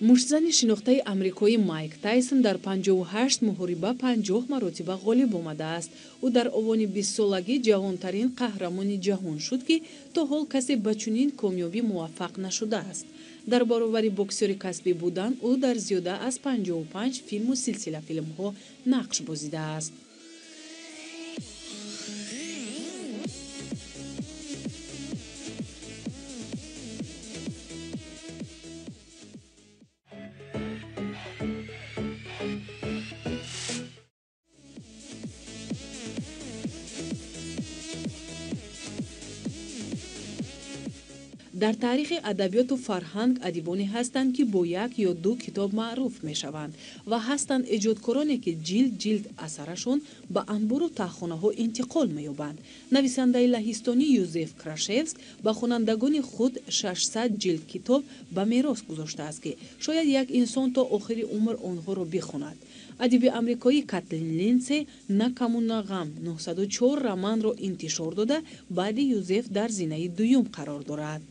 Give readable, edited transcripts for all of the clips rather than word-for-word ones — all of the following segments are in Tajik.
муштзани шинохтаи амрикои Майк Тайсон дар 58 муҳориба 50 маротиба ғолиб омадааст. ӯ дар овони 20-солагӣ ҷавонтарин қаҳрамони ҷаҳон шуд, ки то ҳол касе ба чунин комёбӣ муваффақ нашудааст. дар баробари боксёри касбӣ будан, ӯ дар зиёда аз 55 филму силсила филмҳо нақш бозидааст. дар таърихи адабиёту фарҳанг адибоне ҳастанд, ки бо як ё ду китоб маъруф мешаванд ва ҳастанд эҷодкороне, ки ҷилд асарашон ба анбору таҳхонаҳо интиқол меёбанд. нависандаи лаҳистонӣ Юзеф Крашевск ба хонандагони худ 600 ҷилд китоб ба мерос гузоштааст, ки шояд як инсон то охири умр онҳоро бихонад. адиби амрикоӣ Катлин Линдсей «На каму на ғам» 904 романро интишор дода, баъди Юзеф дар зинаи дуюм қарор дорад.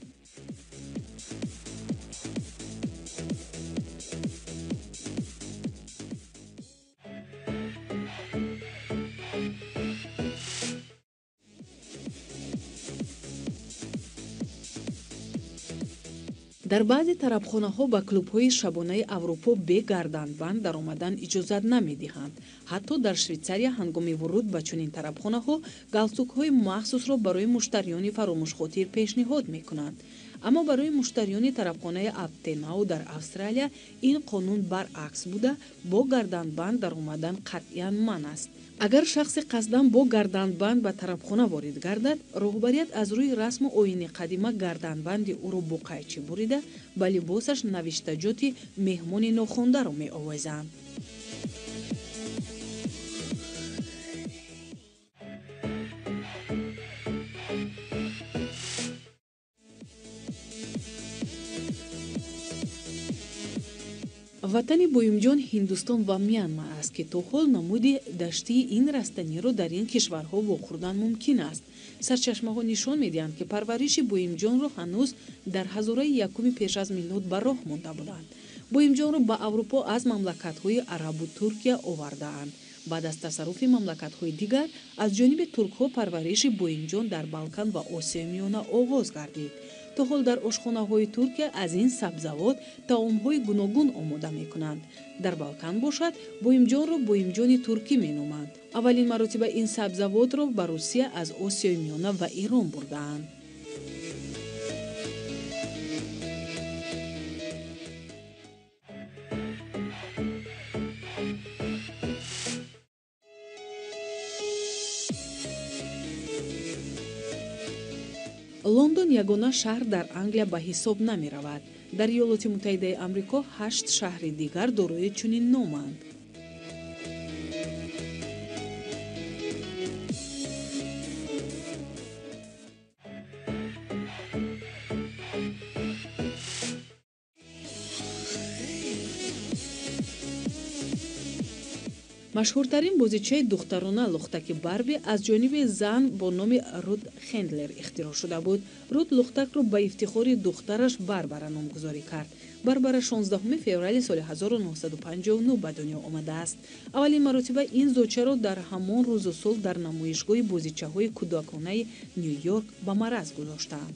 дар баъзе тарабхонаҳо ба клубҳои шабонаи Аврупо бе гарданбанд даромадан иҷозат намедиҳанд. ҳатто дар Швейтсария ҳангоми вуруд ба чунин тарабхонаҳо галстукҳои махсусро барои муштариёни фаромӯшхотир пешниҳод мекунанд. аммо барои муштариёни тарабхонаи Аптенау дар Австралия ин қонун баръакс буда, бо гарданбанд даромадан қатъиян манъ аст. агар шахсе қасдан бо гарданбанд ба тарабхона ворид гардад, роҳбарият аз рӯи расму оини қадима гарданбанди ӯро бо қайчи бурида, ба либосаш навиштаҷоти меҳмони нохондаро меовезанд. ватани буюмҷон Ҳиндустон ва Мянма аст, ки то ҳол намуди даштии ин растаниро дар ин кишварҳо вохӯрдан мумкин аст. сарчашмаҳо нишон медиҳанд, ки парвариши буюмҷонро ҳанӯз дар ҳазораи якуми пеш аз миллод ба роҳ монда буданд. буюмҷонро ба Аврупо аз мамлакатҳои Арабу Туркия овардаанд. баъд аз тасарруфи мамлакатҳои дигар, аз ҷониби туркҳо парвариши буюмҷон дар Балкан ва Осиёи Миёна оғоз гардид. то ҳол дар ошхонаҳои Туркия аз ин сабзавот таомҳои гуногун омода мекунанд. дар Балкан бошад, буюмҷонро буюмҷони туркӣ меноманд. аввалин маротиба ин сабзавотро ба Русия аз Осиёи Миёна ва Ирон бурдаанд. лондон ягона шаҳр дар Англия ба ҳисоб намеравад. дар Иёлоти Муттаҳидаи Амрико 8 шаҳри дигар дорои чунин номанд. машҳуртарин бозичаи духтарона лухтаки Барби аз ҷониби зан бо номи Рут Хендлер ихтироъ шуда буд. Рут лухтакро ба ифтихори духтараш Барбара номгузорӣ кард. Барбара 16 феврали соли 1959 ба дунё омадааст. аввалин маротиба ин зочаро дар ҳамон рӯзу сол дар намоишгоҳи бозичаҳои кӯдаконаи Ню-Йорк ба мараз гузоштаанд.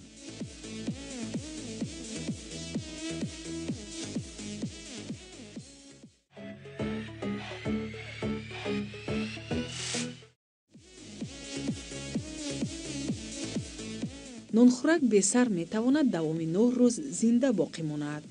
нонхӯрак бесар метавонад давоми 9 рӯз зинда боқӣ монад.